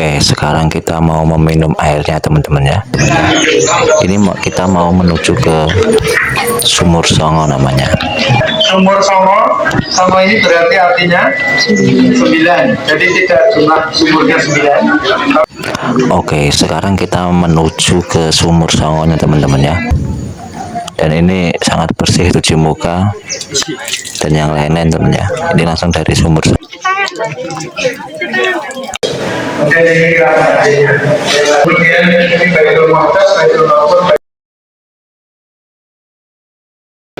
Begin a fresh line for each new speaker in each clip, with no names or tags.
Oke, sekarang kita mau meminum airnya teman-teman ya. Ini kita mau menuju ke Sumur Songo namanya.
Sumur Songo, Songo ini berarti artinya 9. Jadi tidak cuma sumurnya 9.
Oke, sekarang kita menuju ke Sumur Songonya teman-teman ya. Dan ini sangat bersih, cuci muka dan yang lain-lain teman ya. Ini langsung dari Sumur Songo.
Kemudian ini Baitul Muqaddas, Baitul Ma'mur,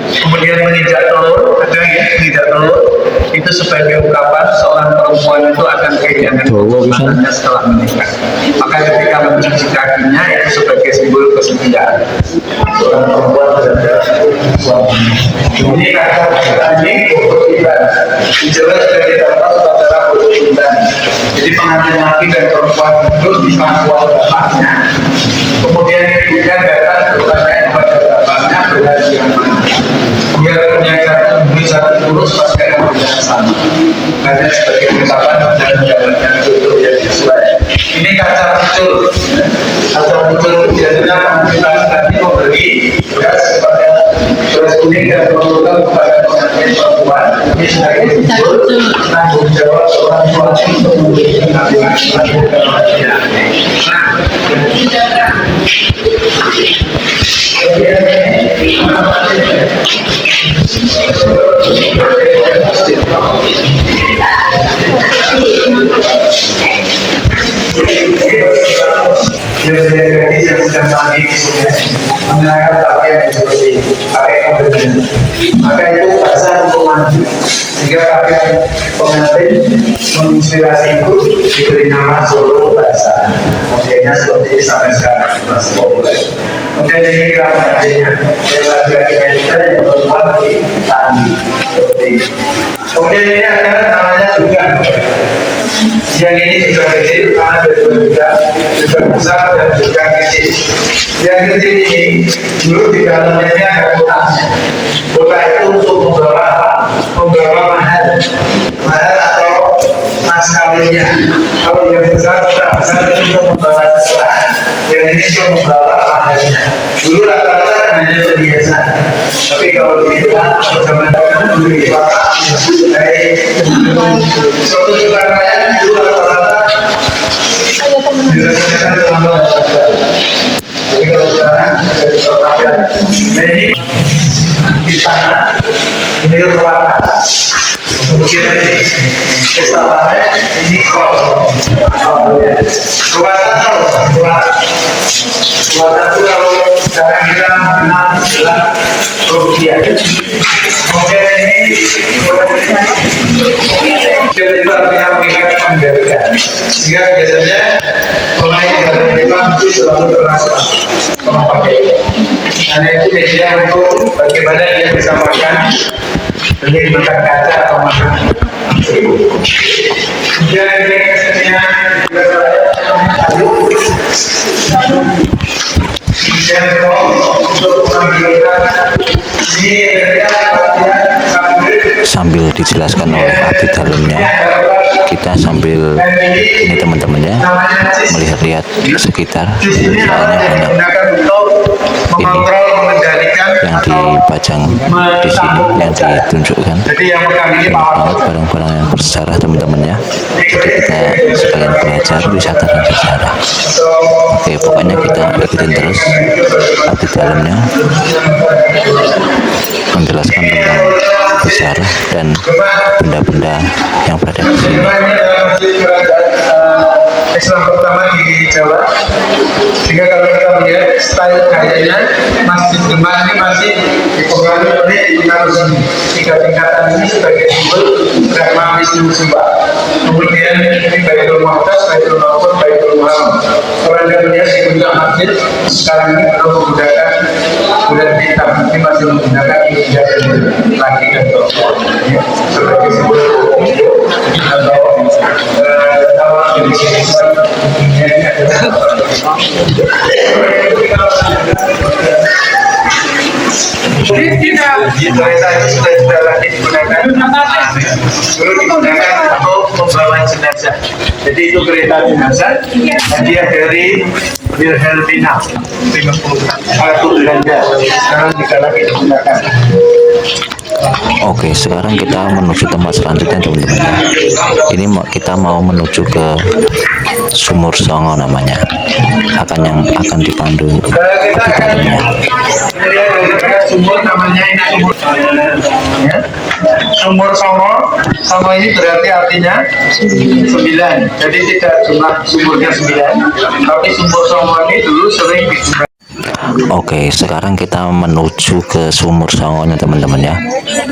kemudian menginjak telur, ada ya menginjak telur itu sebagai ungkapan seorang perempuan itu akan kehilangan kesempatannya setelah menikah. Maka ketika mencuci kakinya itu sebagai simbol kesetiaan seorang perempuan terhadap suaminya. Ini kata ini kebetulan dijelas dari dalam upacara kebetulan. Jadi pengantin laki dan perempuan duduk di pangkuan bapaknya, kemudian ibunya datang bertanya kepada bapaknya berhasil yang mana. Dia punya satu bumi satu kurus pasti akan berjalan. Hanya sebagai ungkapan dan jawabannya itu yang sesuai. Ini kaca muncul. Kaca muncul biasanya kita nanti memberi beras kepada beras kuning dan perlukan kepada pengantin perempuan. Ini sebagai simbol tanggung jawab seorang suami untuk memberikan laki-laki kebahagiaan. Jadi yang sedang tadi menggunakan pakaian yang seperti pakaian pengantin, maka itu bahasa untuk maju sehingga pakaian pengantin menginspirasi itu diberi nama Solo bahasa. Modelnya seperti ini sampai sekarang masih populer. Kemudian ini rambutnya yang laki-laki kita yang perempuan di tani seperti ini. Kemudian ini ada namanya juga. Yang ini juga kecil, karena juga besar dan juga kecil. Yang kecil ini dulu di dalamnya ini ada kotaknya. Kotak itu untuk membawa apa? Membawa mahar atau mas kawinnya. Kalau yang besar itu untuk membawa kesalahan. Yang ini untuk membawa maharnya. Dulu rata-rata hanya perhiasan. Tapi kalau kita bersama-sama dulu di kota, dari suatu keramaian dulu rata-rata dirasakan selama. Jadi kalau sekarang dari perhatian, ini di sana ini ruangan. Kemudian ini kesalahannya ini ruangan itu kalau sekarang kita mengenal istilah rupiah. Kemudian ini kita mengingat penghargaan. Sehingga biasanya pemain dari Jepang itu selalu terasa memakai. Karena itu media untuk bagaimana dia bisa makan beli makan kaca atau makan seribu. Kemudian ini kesenian
sambil dijelaskan oleh abdi dalamnya, kita sambil ini teman-temannya melihat-lihat sekitar, soalnya banyak ini yang dipajang di sini, yang ditunjukkan banyak banget barang-barang yang bersejarah teman-temannya. Jadi kita sekalian belajar wisata dan sejarah. Oke, pokoknya kita ikutin terus abdi dalamnya menjelaskan tentang sejarah dan benda-benda yang berada di sini.
Islam pertama di Jawa, sehingga kalau kita melihat style gayanya Masjid Demak ini masih dipengaruhi oleh tiga tingkatan ini sebagai simbol Brahma Wisnu Shiva. Kemudian ini Baitul Muqaddas, Baitul Ma'mur, Baitul Haram. Kalau Anda melihat di puncak masjid sekarang ini belum menggunakan bulan hitam, ini masih menggunakan hijab laki dan perempuan sebagai simbol atau Kita sudah lagi digunakan dulu digunakan untuk membawa jenazah jenazah. Jadi itu kereta jenazah, hadiah dari Wilhelmina 50 kartu belanja. Sekarang kita lagi digunakan.
Oke, sekarang kita menuju tempat selanjutnya teman-teman ya. Ini kita mau menuju ke Sumur Songo namanya. Akan dipandu di dalamnya.
Sumur namanya ini sumur. Ya. Sumur Songo. Songo ini berarti artinya 9. Jadi tidak cuma sumurnya 9, tapi sumur Songo ini dulu sering digunakan.
Oke, sekarang kita menuju ke Sumur Songonya teman-teman ya.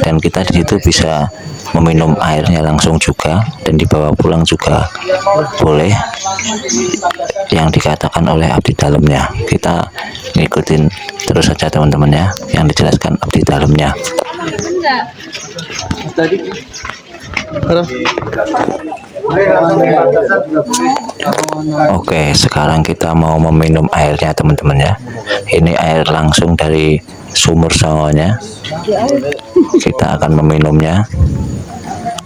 Dan kita di situ bisa meminum airnya langsung juga dan dibawa pulang juga boleh. Yang dikatakan oleh abdi dalamnya. Kita ngikutin terus saja teman-teman ya, yang dijelaskan abdi dalamnya. Oke, sekarang kita mau meminum airnya teman-teman ya. Ini air langsung dari Sumur Songonya. Kita akan meminumnya.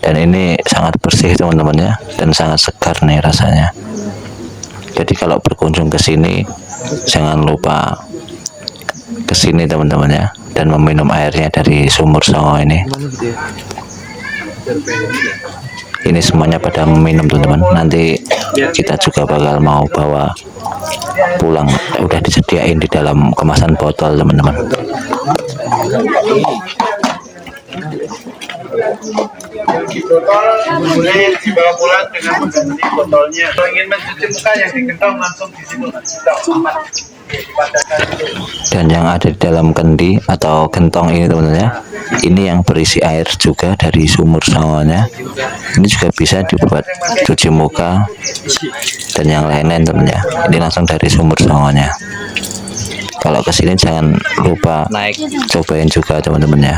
Dan ini sangat bersih teman-teman ya, dan sangat segar nih rasanya. Jadi kalau berkunjung ke sini jangan lupa ke sini teman-teman ya, dan meminum airnya dari Sumur Songo ini. Ini semuanya pada meminum teman-teman. Nanti kita juga bakal mau bawa pulang, udah disediain di dalam kemasan botol teman-teman.
Botol boleh dibawa pulang dengan mengganti botolnya. Kalau ingin mencuci muka yang dikentang langsung di situ.
Dan yang ada di dalam kendi atau gentong ini teman-teman ya, ini yang berisi air juga dari Sumur Songonya. Ini juga bisa dibuat cuci muka dan yang lain-lain teman ya. Ini langsung dari Sumur Songonya. Kalau kesini jangan lupa cobain juga teman-teman ya.